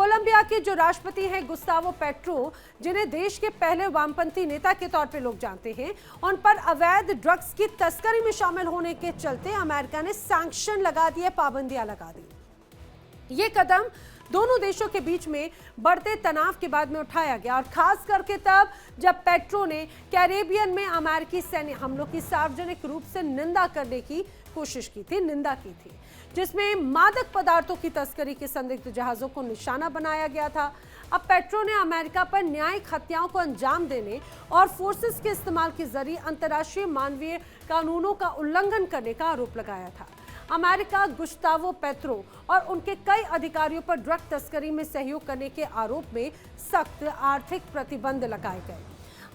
Colombia के जो राष्ट्रपति हैं गुस्तावो पेट्रो, जिन्हें देश के पहले वामपंथी नेता के तौर पे लोग जानते हैं, उन पर अवैध ड्रग्स की तस्करी में शामिल होने के चलते अमेरिका ने सैंक्शन लगा दिए, पाबंदियां लगा दी। ये कदम दोनों देशों के बीच में बढ़ते तनाव के बाद में उठाया गया और खास करके तब जब पेट्रो ने कैरेबियन में अमेरिकी सैन्य हमलों की सार्वजनिक रूप से निंदा करने की कोशिश की थी, निंदा की थी, जिसमें मादक पदार्थों की तस्करी के संदिग्ध जहाजों को निशाना बनाया गया था। अब पेट्रो ने अमेरिका पर न्यायिक हत्याओं को अंजाम देने और फोर्सेस के इस्तेमाल के जरिए अंतर्राष्ट्रीय मानवीय कानूनों का उल्लंघन करने का आरोप लगाया था। अमेरिका गुस्तावो पेट्रो और उनके कई अधिकारियों पर ड्रग तस्करी में सहयोग करने के आरोप में सख्त आर्थिक प्रतिबंध लगाए गए।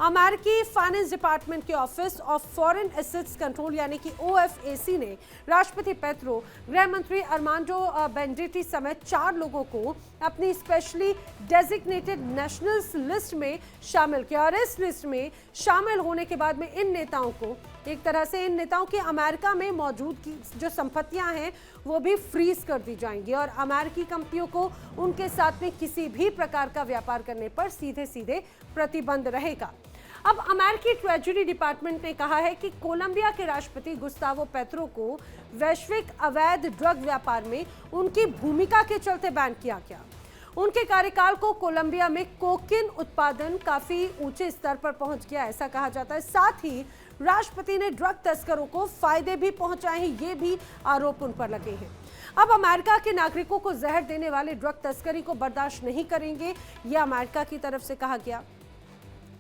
अमेरिकी फाइनेंस डिपार्टमेंट के office of foreign assets control यानी कि OFAC ने राष्ट्रपति पेट्रो, गृह मंत्री अरमांडो बेंडिटी समेत 4 लोगों को अपनी स्पेशली डेजिग्नेटेड नेशनल्स लिस्ट में शामिल किया और इस लिस्ट में शामिल होने के बाद में इन नेताओं को एक तरह से इन नेताओं की अमेरिका में मौजूद की जो संपत्तियां हैं वो भी फ्रीज कर दी जाएंगी और अमेरिकी कंपनियों को उनके साथ में किसी भी प्रकार का व्यापार करने पर सीधे सीधे प्रतिबंध रहेगा। अब अमेरिकी ट्रेजरी डिपार्टमेंट ने कहा है कि कोलंबिया के राष्ट्रपति गुस्तावो पेट्रो को वैश्विक अवैध ड्रग व्यापार में उनकी भूमिका के चलते बैन किया गया। उनके कार्यकाल को कोलंबिया में कोकीन उत्पादन काफी ऊंचे स्तर पर पहुंच गया, ऐसा कहा जाता है। साथ ही राष्ट्रपति ने ड्रग तस्करों को फायदे भी पहुंचाए हैं, ये भी आरोप उन पर लगे हैं। अब अमेरिका के नागरिकों को जहर देने वाले ड्रग तस्करी को बर्दाश्त नहीं करेंगे, यह अमेरिका की तरफ से कहा गया।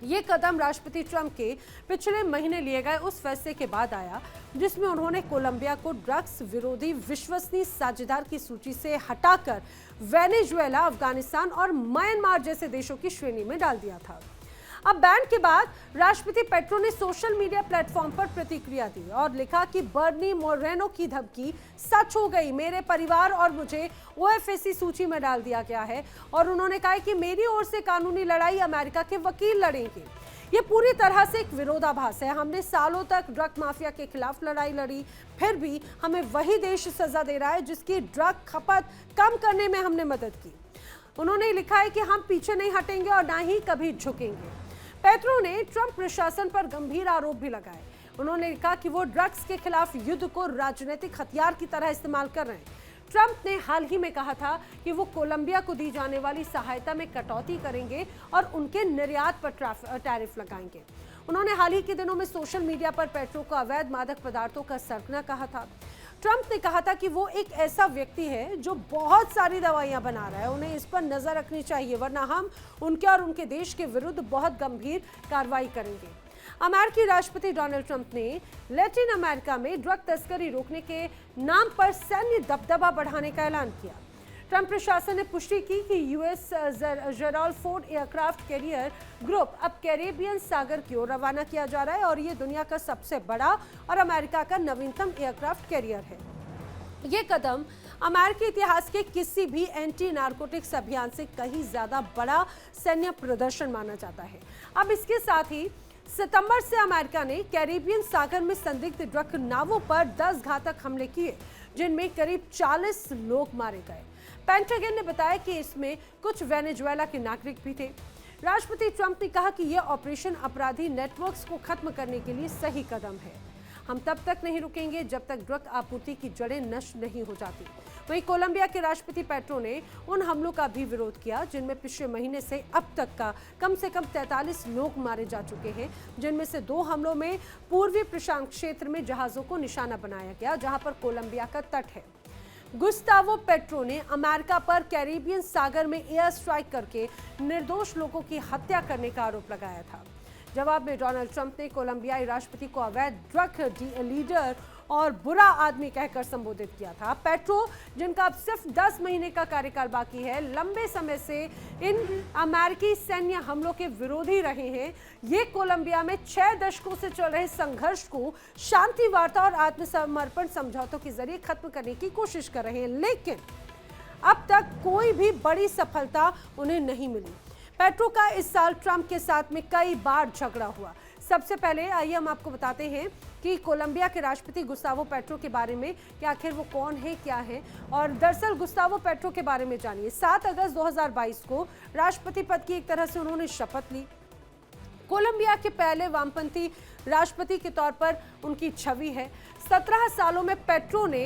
ये कदम राष्ट्रपति ट्रंप के पिछले महीने लिए गए उस फैसले के बाद आया जिसमें उन्होंने कोलंबिया को ड्रग्स विरोधी विश्वसनीय साझेदार की सूची से हटाकर वेनेजुएला, अफगानिस्तान और म्यांमार जैसे देशों की श्रेणी में डाल दिया था। अब बैन के बाद राष्ट्रपति पेट्रो ने सोशल मीडिया प्लेटफॉर्म पर प्रतिक्रिया दी और लिखा कि बर्नी मोरेनो की धमकी सच हो गई, मेरे परिवार और मुझे OFAC सूची में डाल दिया गया है और उन्होंने कहा कि मेरी ओर से कानूनी लड़ाई अमेरिका के वकील लड़ेंगे। ये पूरी तरह से एक विरोधाभास है। हमने सालों तक ड्रग माफिया के खिलाफ लड़ाई लड़ी, फिर भी हमें वही देश सजा दे रहा है जिसकी ड्रग खपत कम करने में हमने मदद की। उन्होंने लिखा है कि हम पीछे नहीं हटेंगे और ना ही कभी झुकेंगे। पेट्रो ने ट्रंप प्रशासन पर गंभीर आरोप भी लगाए। उन्होंने कहा कि वो ड्रग्स के खिलाफ युद्ध को राजनीतिक हथियार की तरह इस्तेमाल कर रहे हैं। ट्रंप ने हाल ही में कहा था कि वो कोलंबिया को दी जाने वाली सहायता में कटौती करेंगे और उनके निर्यात पर टैरिफ लगाएंगे। उन्होंने हाल ही के दिनों में सोशल मीडिया पर पेट्रो को अवैध मादक पदार्थों का सरगना कहा था। ट्रंप ने कहा था कि वो एक ऐसा व्यक्ति है जो बहुत सारी दवाइयां बना रहा है, उन्हें इस पर नजर रखनी चाहिए वरना हम उनके और उनके देश के विरुद्ध बहुत गंभीर कार्रवाई करेंगे। अमेरिकी राष्ट्रपति डोनाल्ड ट्रंप ने लैटिन अमेरिका में ड्रग तस्करी रोकने के नाम पर सैन्य दबदबा बढ़ाने का ऐलान किया। ट्रंप प्रशासन ने पुष्टि की कि US Gerald Ford aircraft carrier group अब कैरेबियन सागर की ओर रवाना किया जा रहा है और ये दुनिया का सबसे बड़ा और अमेरिका का नवीनतम एयरक्राफ्ट कैरियर है। ये कदम अमेरिकी इतिहास के किसी भी एंटी नारकोटिक्स अभियान से कहीं ज्यादा बड़ा सैन्य प्रदर्शन माना जाता है। अब इसके साथ ही सितंबर से अमेरिका ने कैरेबियन सागर में संदिग्ध ड्रग नावों पर 10 घातक हमले किए जिनमें करीब 40 लोग मारे गए। पेंटागन ने बताया कि इसमें कुछ वेनेजुएला के नागरिक भी थे। राष्ट्रपति ट्रंप ने कहा कि यह ऑपरेशन अपराधी नेटवर्क्स को खत्म करने के लिए सही कदम है। हम तब तक नहीं रुकेंगे जब तक ड्रग आपूर्ति की जड़ें नष्ट नहीं हो जाती। वहीं कोलंबिया के राष्ट्रपति पेट्रो ने उन हमलों का भी विरोध किया जिनमें पिछले महीने से अब तक का कम से कम 43 लोग मारे जा चुके हैं, जिनमें से 2 हमलों में पूर्वी प्रशांत क्षेत्र में जहाजों को निशाना बनाया गया जहां पर कोलंबिया का तट है। गुस्तावो पेट्रो ने अमेरिका पर कैरेबियन सागर में एयर स्ट्राइक करके निर्दोष लोगों की हत्या करने का आरोप लगाया था। जवाब में डोनाल्ड ट्रंप ने कोलंबियाई राष्ट्रपति को अवैध ड्रग लीडर और बुरा आदमी कहकर संबोधित किया था। पेट्रो, जिनका अब सिर्फ 10 महीने का कार्यकाल बाकी है, लंबे समय से इन अमेरिकी सैन्य हमलों के विरोधी रहे हैं। ये कोलंबिया में 6 दशकों से चल रहे संघर्ष को शांति वार्ता और आत्मसमर्पण समझौतों के जरिए खत्म करने की कोशिश कर रहे हैं, लेकिन अब तक कोई भी बड़ी सफलता उन्हें नहीं मिली। पेट्रो का इस साल ट्रंप के साथ में कई बार झगड़ा हुआ। सबसे पहले आइए हम आपको बताते हैं कि कोलंबिया के राष्ट्रपति गुस्तावो पेट्रो के बारे में कि आखिर वो कौन है, क्या है। और दरअसल गुस्तावो पेट्रो के बारे में जानिए। 7 अगस्त 2022 को राष्ट्रपति पद की एक तरह से उन्होंने शपथ ली। कोलंबिया के पहले वामपंथी राष्ट्रपति के तौर पर उनकी छवि है। 17 सालों में पेट्रो ने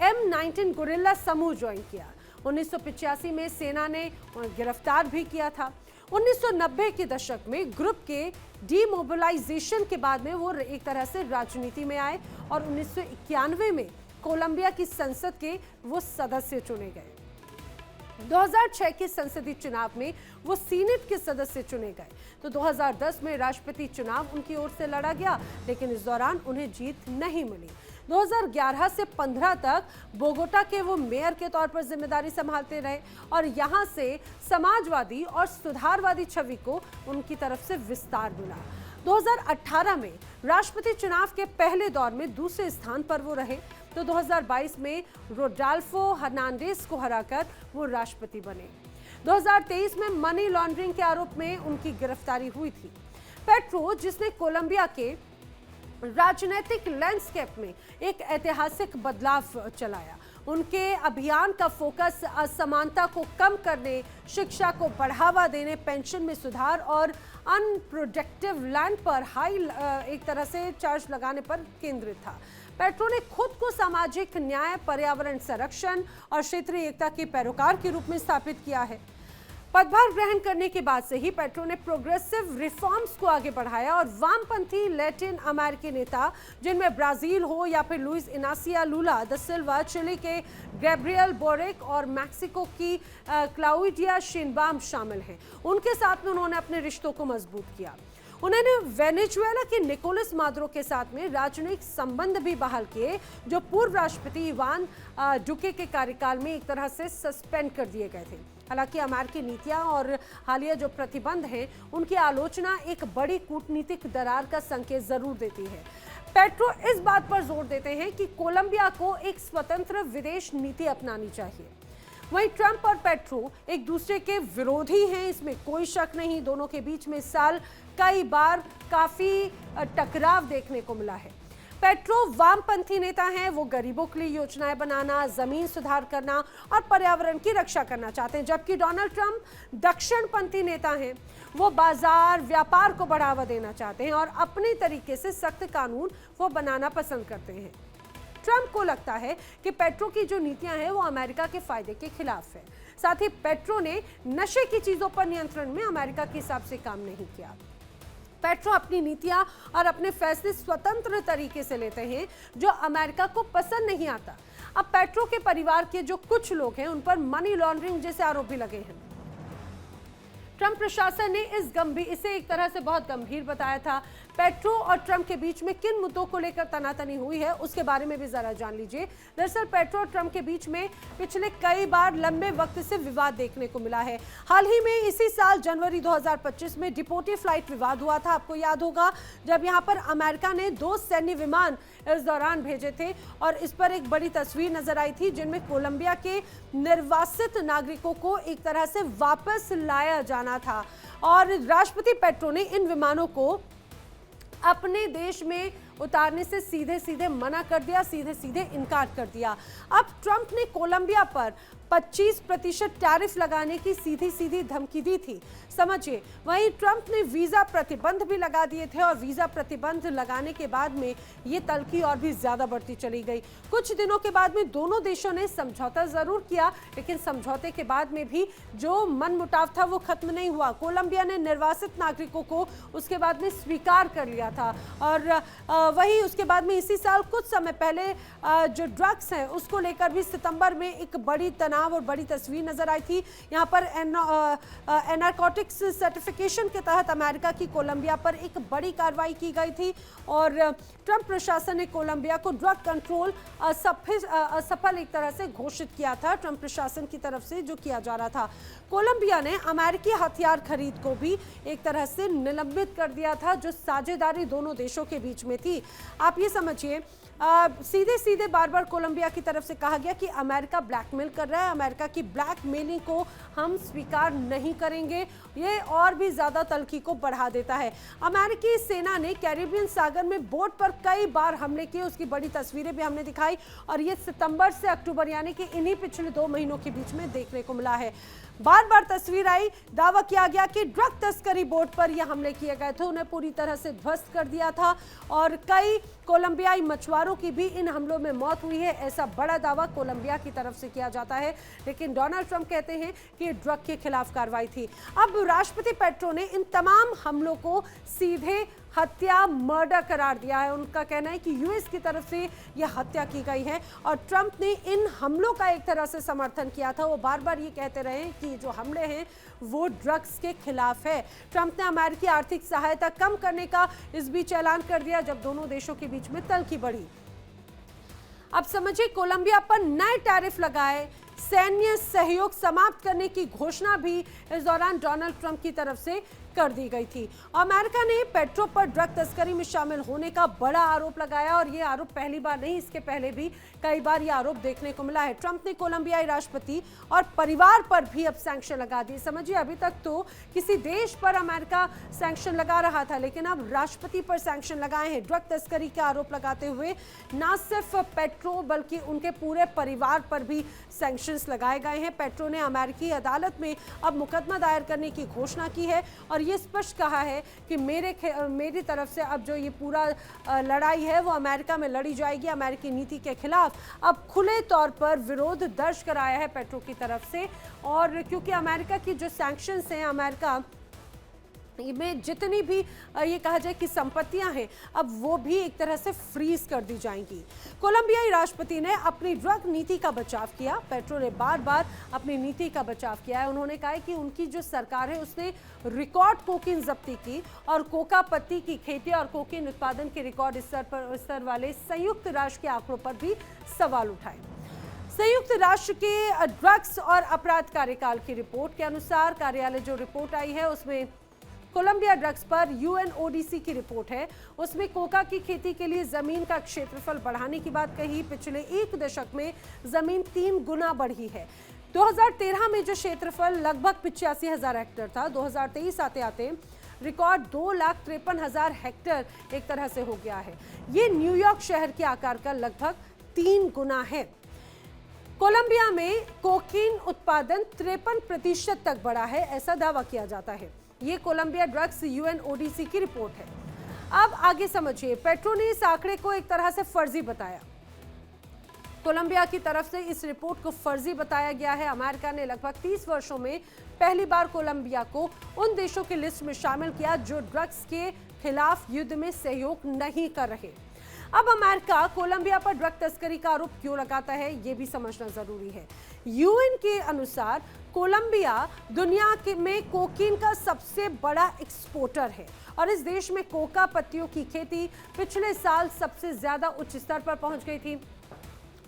M19 गुरिल्ला समूह ज्वाइन किया। 1985 में सेना ने गिरफ्तार भी किया था। 1990 के दशक में ग्रुप के डीमोबिलाइजेशन के बाद में वो एक तरह से राजनीति में आए और 1991 में कोलंबिया की संसद के वो सदस्य चुने गए। 2006 के संसदीय चुनाव में वो सीनेट के सदस्य चुने गए। तो 2010 में राष्ट्रपति चुनाव उनकी ओर से लड़ा गया, लेकिन इस दौरान उन्हें जीत नहीं मिली। 2011 से 15 तक बोगोटा के वो मेयर के तौर पर जिम्मेदारी संभालते रहे और यहां से समाजवादी और सुधारवादी छवि को उनकी तरफ से विस्तार मिला। 2018 में राष्ट्रपति चुनाव के पहले दौर में दूसरे स्थान पर वो रहे। तो 2022 में रोडाल्फो हर्नांडेज को हराकर वो राष्ट्रपति बने। 2023 में मनी लॉन्ड्रिंग के आरोप में उनकी गिरफ्तारी हुई थी। पेट्रो, जिसने कोलंबिया के राजनीतिक लैंडस्केप में एक ऐतिहासिक बदलाव चलाया, उनके अभियान का फोकस असमानता को कम करने, शिक्षा को बढ़ावा देने, पेंशन में सुधार और अनप्रोडक्टिव लैंड पर हाई एक तरह से चार्ज लगाने पर केंद्रित था। पेट्रो ने खुद को सामाजिक न्याय, पर्यावरण संरक्षण और क्षेत्रीय एकता के पैरोकार के रूप में स्थापित किया है। पदभार ग्रहण करने के बाद से ही पेट्रो ने प्रोग्रेसिव रिफॉर्म्स को आगे बढ़ाया और वामपंथी लैटिन अमेरिकी नेता, जिनमें ब्राजील हो या फिर लुइस इनासिया लुला दा सिल्वा, चिली के गैब्रियल बोरेक और मैक्सिको की क्लाउडिया शेनबाम शामिल हैं, उनके साथ में उन्होंने अपने रिश्तों को मजबूत किया। उन्होंने वेनेजुएला के निकोलस मादुरो के साथ में राजनयिक संबंध भी बहाल किए, जो पूर्व राष्ट्रपति इवान डुके के कार्यकाल में एक तरह से सस्पेंड कर दिए गए थे। हालांकि अमेरिकी नीतियां और हालिया जो प्रतिबंध हैं, उनकी आलोचना एक बड़ी कूटनीतिक दरार का संकेत जरूर देती है। पेट्रो इस बात पर जोर देते हैं कि कोलंबिया को एक स्वतंत्र विदेश नीति अपनानी चाहिए। वहीं ट्रंप और पेट्रो एक दूसरे के विरोधी हैं, इसमें कोई शक नहीं। दोनों के बीच में इस साल कई बार काफी टकराव देखने को मिला है। पेट्रो वामपंथी नेता हैं, वो गरीबों के लिए योजनाएं बनाना, जमीन सुधार करना और पर्यावरण की रक्षा करना चाहते हैं, जबकि डोनाल्ड ट्रंप दक्षिणपंथी नेता हैं, वो बाजार व्यापार को बढ़ावा देना चाहते हैं और अपने तरीके से सख्त कानून वो बनाना पसंद करते हैं। ट्रंप को लगता है कि पेट्रो की जो नीतियां हैं वो अमेरिका के फायदे के खिलाफ है। साथ ही पेट्रो ने नशे की चीजों पर नियंत्रण में अमेरिका के हिसाब से काम नहीं किया। पेट्रो अपनी नीतियां और अपने फैसले स्वतंत्र तरीके से लेते हैं, जो अमेरिका को पसंद नहीं आता। अब पेट्रो के परिवार के जो कुछ लोग हैं, उन पर मनी लॉन्ड्रिंग जैसे आरोप भी लगे हैं। ट्रंप प्रशासन ने इसे एक तरह से बहुत गंभीर बताया था। पेट्रो और ट्रंप के बीच में किन मुद्दों को लेकर तनातनी हुई है, उसके बारे में भी जरा जान लीजिए। दरअसल पेट्रो और ट्रंप के बीच में पिछले कई बार लंबे वक्त से विवाद देखने को मिला है। हाल ही में इसी साल जनवरी 2025 में डिपोटी फ्लाइट विवाद हुआ था। आपको याद होगा, जब यहां पर अमेरिका ने 2 सैन्य विमान इस दौरान भेजे थे और इस पर एक बड़ी तस्वीर नजर आई थी, जिनमें कोलंबिया के निर्वासित नागरिकों को एक तरह से वापस लाया जाना था। और राष्ट्रपति पेट्रो ने इन विमानों को अपने देश में उतारने से सीधे सीधे मना कर दिया, सीधे सीधे इनकार कर दिया। अब ट्रंप ने कोलंबिया पर 25% टैरिफ लगाने की सीधी सीधी धमकी दी थी, समझिए। वहीं ट्रंप ने वीजा प्रतिबंध भी लगा दिए थे और वीजा प्रतिबंध लगाने के बाद में ये तल्खी और भी ज्यादा बढ़ती चली गई। कुछ दिनों के बाद में दोनों देशों ने समझौता जरूर किया, लेकिन समझौते के बाद में भी जो मनमुटाव था वो खत्म नहीं हुआ। कोलंबिया ने निर्वासित नागरिकों को उसके बाद में स्वीकार कर लिया था और वही उसके बाद में इसी साल कुछ समय पहले जो ड्रग्स हैं उसको लेकर भी सितंबर में एक बड़ी तनाव और बड़ी तस्वीर नजर आई थी। यहाँ पर नारकोटिक्स सर्टिफिकेशन के तहत अमेरिका की कोलंबिया पर एक बड़ी कार्रवाई की गई थी और ट्रंप प्रशासन ने कोलंबिया को ड्रग कंट्रोल असफल एक तरह से घोषित किया था, ट्रंप प्रशासन की तरफ से जो किया जा रहा था। कोलंबिया ने अमेरिकी हथियार खरीद को भी एक तरह से निलंबित कर दिया था, जो साझेदारी दोनों देशों के बीच में थी। आप ये समझिए, सीधे सीधे बार बार कोलंबिया की तरफ से कहा गया कि अमेरिका ब्लैकमेल कर रहा है, अमेरिका की ब्लैकमेलिंग को हम स्वीकार नहीं करेंगे। ये और भी ज्यादा तल्खी को बढ़ा देता है। अमेरिकी सेना ने कैरिबियन सागर में बोट पर कई बार हमले किए, उसकी बड़ी तस्वीरें भी हमने दिखाई और ये सितंबर से अक्टूबर यानी कि इन्हीं पिछले 2 महीनों के बीच में देखने को मिला है। बार बार तस्वीर आई, दावा किया गया कि ड्रग तस्करी बोट पर यह हमले किए गए थे, उन्हें पूरी तरह से ध्वस्त कर दिया था और कई कोलंबियाई मछुआरों की भी इन हमलों में मौत हुई है। ऐसा बड़ा दावा कोलंबिया की तरफ से किया जाता है, लेकिन डोनाल्ड ट्रंप कहते हैं कि ड्रग के खिलाफ कार्रवाई थी। अब राष्ट्रपति पेट्रो ने इन तमाम हमलों को सीधे हत्या, मर्डर करार दिया है। उनका कहना है कि यूएस की तरफ से यह हत्या की गई है और ट्रंप ने इन हमलों का एक तरह से समर्थन किया था। वो बार बार ये कहते रहे कि जो हमले हैं वो ड्रग्स के खिलाफ है। ट्रंप ने अमेरिकी आर्थिक सहायता कम करने का इस बीच ऐलान कर दिया जब दोनों देशों के बीच में तल्खी बढ़ी। अब समझिए, कोलंबिया पर नए टैरिफ लगाए, सैन्य सहयोग समाप्त करने की घोषणा भी इस दौरान डोनाल्ड ट्रंप की तरफ से कर दी गई थी। अमेरिका ने पेट्रो पर ड्रग तस्करी में शामिल होने का बड़ा आरोप लगाया और ये आरोप पहली बार नहीं, इसके पहले भी कई बार ये आरोप देखने को मिला है। ट्रंप ने कोलंबियाई राष्ट्रपति और परिवार पर भी अब सैंक्शन लगा दिए। समझिए, अभी तक तो किसी देश पर अमेरिका सैंक्शन लगा रहा था, लेकिन अब राष्ट्रपति पर सैंक्शन लगाए हैं। ड्रग तस्करी के आरोप लगाते हुए न सिर्फ पेट्रो बल्कि उनके पूरे परिवार पर भी सैंक्शंस लगाए गए हैं। पेट्रो ने अमेरिकी अदालत में अब मुकदमा दायर करने की घोषणा की है और ये स्पष्ट कहा है कि मेरी तरफ से अब जो ये पूरा लड़ाई है वो अमेरिका में लड़ी जाएगी। अमेरिकी नीति के खिलाफ अब खुले तौर पर विरोध दर्ज कराया है पेट्रो की तरफ से, और क्योंकि अमेरिका की जो सैंक्शंस हैं, अमेरिका में जितनी भी ये कहा जाए कि संपत्तियां हैं, अब वो भी एक तरह से फ्रीज कर दी जाएंगी। कोलंबियाई राष्ट्रपति ने अपनी ड्रग नीति का बचाव किया। पेट्रो ने बार बार अपनी नीति का बचाव किया है। उन्होंने कहा है कि उनकी जो सरकार है उसने रिकॉर्ड कोकीन जब्ती की और कोका पत्ती की खेती और कोकीन उत्पादन के रिकॉर्ड स्तर वाले संयुक्त राष्ट्र के आंकड़ों पर भी सवाल उठाए। संयुक्त राष्ट्र के ड्रग्स और अपराध कार्यकाल की रिपोर्ट के अनुसार कार्यालय जो रिपोर्ट आई है उसमें कोलंबिया ड्रग्स पर UNODC की रिपोर्ट है। उसमें कोका की खेती के लिए जमीन का क्षेत्रफल बढ़ाने की बात कही। पिछले 1 दशक में जमीन 3 गुना बढ़ी है। 2013 में जो क्षेत्रफल लगभग 85,000 हेक्टेयर था, 2023 आते आते रिकॉर्ड 2,53,000 हेक्टेयर एक तरह से हो गया है। ये न्यूयॉर्क शहर के आकार का लगभग 3 गुना है। कोलंबिया में कोकीन उत्पादन 53% तक बढ़ा है, ऐसा दावा किया जाता है। ये कोलंबिया ड्रग्स UNODC की रिपोर्ट है। अब आगे समझिए, पेट्रो ने इस आंकड़े को एक तरह से फर्जी बताया। कोलंबिया की तरफ से इस रिपोर्ट को फर्जी बताया गया है। अमेरिका ने लगभग 30 वर्षों में पहली बार कोलंबिया को उन देशों की लिस्ट में शामिल किया जो ड्रग्स के खिलाफ युद्ध में सहयोग नहीं कर रहे। अब अमेरिका कोलंबिया पर ड्रग तस्करी का आरोप क्यों लगाता है, ये भी समझना जरूरी है। UN के अनुसार कोलंबिया दुनिया में कोकीन का सबसे बड़ा एक्सपोर्टर है और इस देश में कोका पत्तियों की खेती पिछले साल सबसे ज्यादा उच्च स्तर पर पहुंच गई थी।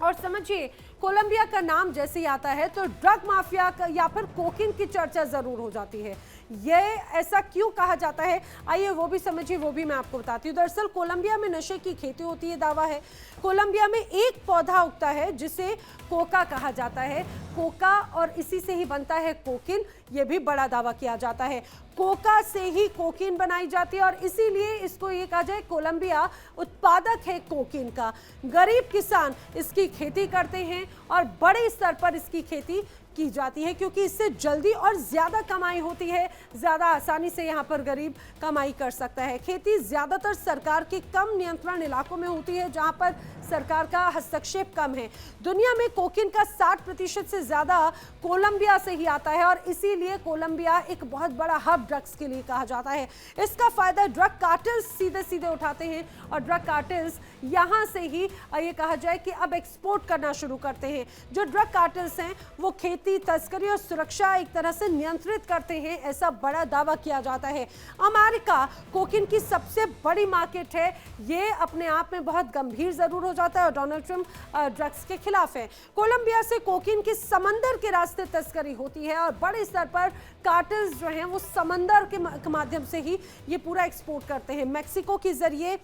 और समझिए, कोलंबिया का नाम जैसे ही आता है तो ड्रग माफिया या फिर कोकीन की चर्चा जरूर हो जाती है। ये ऐसा क्यों कहा जाता है, आइए वो भी समझिए, वो भी मैं आपको बताती हूँ। दरअसल कोलंबिया में नशे की खेती होती है, दावा है। कोलंबिया में एक पौधा उगता है जिसे कोका कहा जाता है, कोका, और इसी से ही बनता है कोकीन। ये भी बड़ा दावा किया जाता है। कोका से ही कोकीन बनाई जाती है और इसीलिए इसको ये कहा जाए कोलंबिया उत्पादक है कोकीन का। गरीब किसान इसकी खेती करते हैं और बड़े स्तर पर इसकी खेती की जाती है क्योंकि इससे जल्दी और ज्यादा कमाई होती है, ज्यादा आसानी से यहाँ पर गरीब कमाई कर सकता है। खेती ज्यादातर सरकार के कम नियंत्रण इलाकों में होती है जहाँ पर सरकार का हस्तक्षेप कम है। दुनिया में कोकीन का 60% से ज्यादा कोलंबिया से ही आता है और इसीलिए कोलंबिया एक बहुत बड़ा हब ड्रग्स के लिए कहा जाता है। इसका फायदा ड्रग कार्टेल्स सीधे सीधे उठाते हैं और ड्रग कार्टेल्स यहाँ से ही ये कहा जाए कि अब एक्सपोर्ट करना शुरू करते हैं। जो ड्रग कार्टेल्स हैं वो खेती, तस्करी और सुरक्षा एक तरह से नियंत्रित करते हैं, ऐसा बड़ा दावा किया जाता है। अमेरिका कोकीन की सबसे बड़ी मार्केट है, ये अपने आप में बहुत गंभीर जरूर हो जाता है और डोनाल्ड ट्रंप ड्रग्स के खिलाफ है। कोलंबिया से कोकीन की समंदर के रास्ते तस्करी होती है और बड़े स्तर पर कार्टेल्स जो हैं वो समंदर के माध्यम से ही ये पूरा एक्सपोर्ट करते हैं। मैक्सिको के जरिए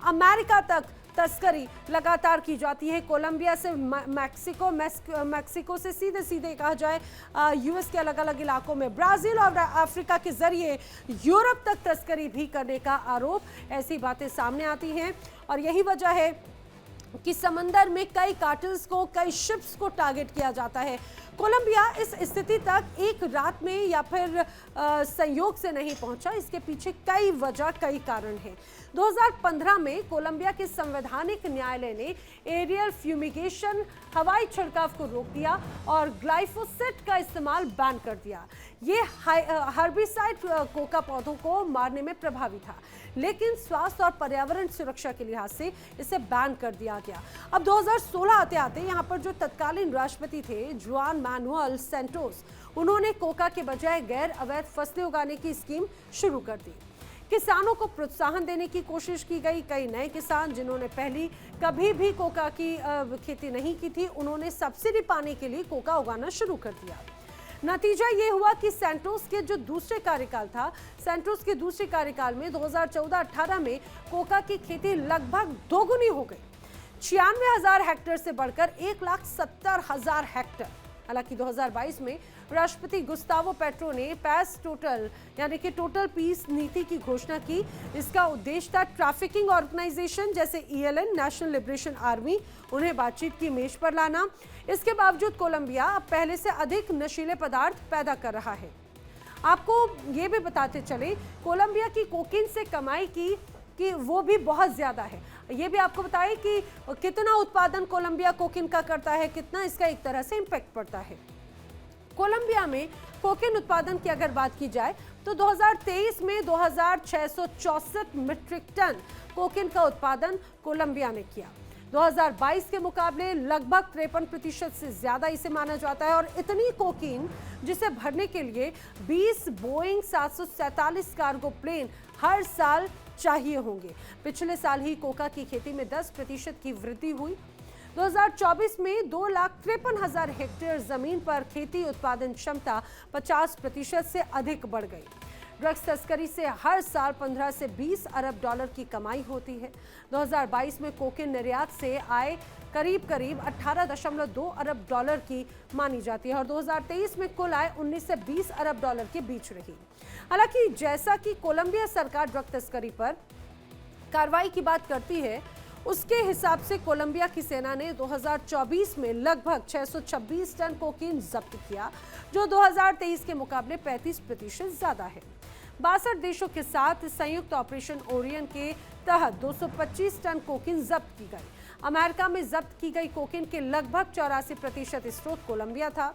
अमेरिका तक तस्करी लगातार की जाती है। कोलंबिया से मैक्सिको से सीधे सीधे कहा जाए यूएस के अलग अलग इलाकों में, ब्राजील और अफ्रीका के जरिए यूरोप तक तस्करी भी करने का आरोप, ऐसी बातें सामने आती हैं। और यही वजह है कि समंदर में कई कार्टेल्स को, कई शिप्स को टारगेट किया जाता है। कोलंबिया इस स्थिति तक एक रात में या फिर संयोग से नहीं पहुंचा, इसके पीछे कई वजह, कई कारण हैं। 2015 में कोलंबिया के संवैधानिक न्यायालय ने एरियल फ्यूमिगेशन, हवाई छिड़काव को रोक दिया और ग्लाइफोसेट का इस्तेमाल बैन कर दिया। ये हर्बिसाइड कोका पौधों को मारने में प्रभावी था, लेकिन स्वास्थ्य और पर्यावरण सुरक्षा के लिहाज से इसे बैन कर दिया गया। अब 2016 आते आते यहाँ पर जो तत्कालीन राष्ट्रपति थे जुआन मैनुअल सेंटोस, उन्होंने कोका के बजाय गैर अवैध फसलें उगाने की स्कीम शुरू कर दी। किसानों को प्रोत्साहन देने की कोशिश की गई। कई नए किसान जिन्होंने पहले कभी भी कोका की खेती नहीं की थी, उन्होंने सब्सिडी पाने के लिए कोका उगाना शुरू कर दिया। नतीजा ये हुआ कि सेंटोस के जो दूसरे कार्यकाल था, सेंटोस के दूसरे कार्यकाल में 2014-18 में कोका की खेती लगभग दोगुनी हो गई, 96,000 हेक्टेयर से बढ़कर 1,70,000 हेक्टेयर। हालांकि 2022 में राष्ट्रपति गुस्तावो पेट्रो ने पैस टोटल यानी कि टोटल पीस नीति की घोषणा की। इसका उद्देश्य था ट्रैफिकिंग ऑर्गेनाइजेशन जैसे ईएलएन, नेशनल लिबरेशन आर्मी, उन्हें बातचीत की मेज पर लाना। इसके बावजूद कोलंबिया अब पहले से अधिक नशीले पदार्थ पैदा कर रहा है। आपको ये भी बताते चले, कोलंबिया की कोकीन से कमाई की वो भी बहुत ज्यादा है। ये भी आपको बताएं कि कितना उत्पादन कोलंबिया कोकीन का करता है, कितना इसका एक तरह से इम्पैक्ट पड़ता है। कोलंबिया में कोकीन उत्पादन की अगर बात की जाए तो 2023 में 2,664 मीट्रिक टन कोकीन का उत्पादन कोलंबिया ने किया। 2022 के मुकाबले लगभग 53% से ज्यादा इसे माना जाता है। और इतनी कोकीन जिसे भरने के लिए 20 बोइंग 747 कार्गो प्लेन हर साल चाहिए होंगे। पिछले साल ही कोका की खेती में 10% की वृद्धि हुई। 2024 में 2,53,000 हेक्टेयर जमीन पर खेती उत्पादन क्षमता 50% से अधिक बढ़ गई। ड्रग्स तस्करी से हर साल 15 से 20 अरब डॉलर की कमाई होती है। 2022 में कोकीन निर्यात से आय करीब 18.2 अरब डॉलर की मानी जाती है और 2023 में कुल आय 19 से 20 अरब डॉलर के बीच रही। हालांकि जैसा कि कोलंबिया सरकार ड्रग तस्करी पर कार्रवाई की बात करती है, उसके हिसाब से कोलंबिया की सेना ने 2024 में लगभग 626 टन कोकीन जब्त किया, जो 2023 के मुकाबले 35% ज्यादा है। 62 देशों के साथ संयुक्त ऑपरेशन ओरियन के तहत 225 टन कोकीन जब्त की गई। अमेरिका में जब्त की गई कोकीन के लगभग 84% स्रोत कोलंबिया था।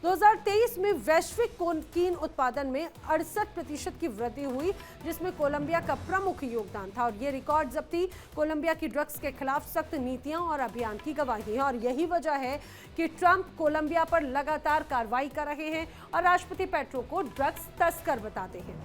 2023 में वैश्विक कोकीन उत्पादन में 68% की वृद्धि हुई, जिसमें कोलंबिया का प्रमुख योगदान था। और ये रिकॉर्ड जब्ती कोलंबिया की ड्रग्स के खिलाफ सख्त नीतियां और अभियान की गवाही है। और यही वजह है कि ट्रंप कोलंबिया पर लगातार कार्रवाई कर रहे हैं और राष्ट्रपति पेट्रो को ड्रग्स तस्कर बताते हैं।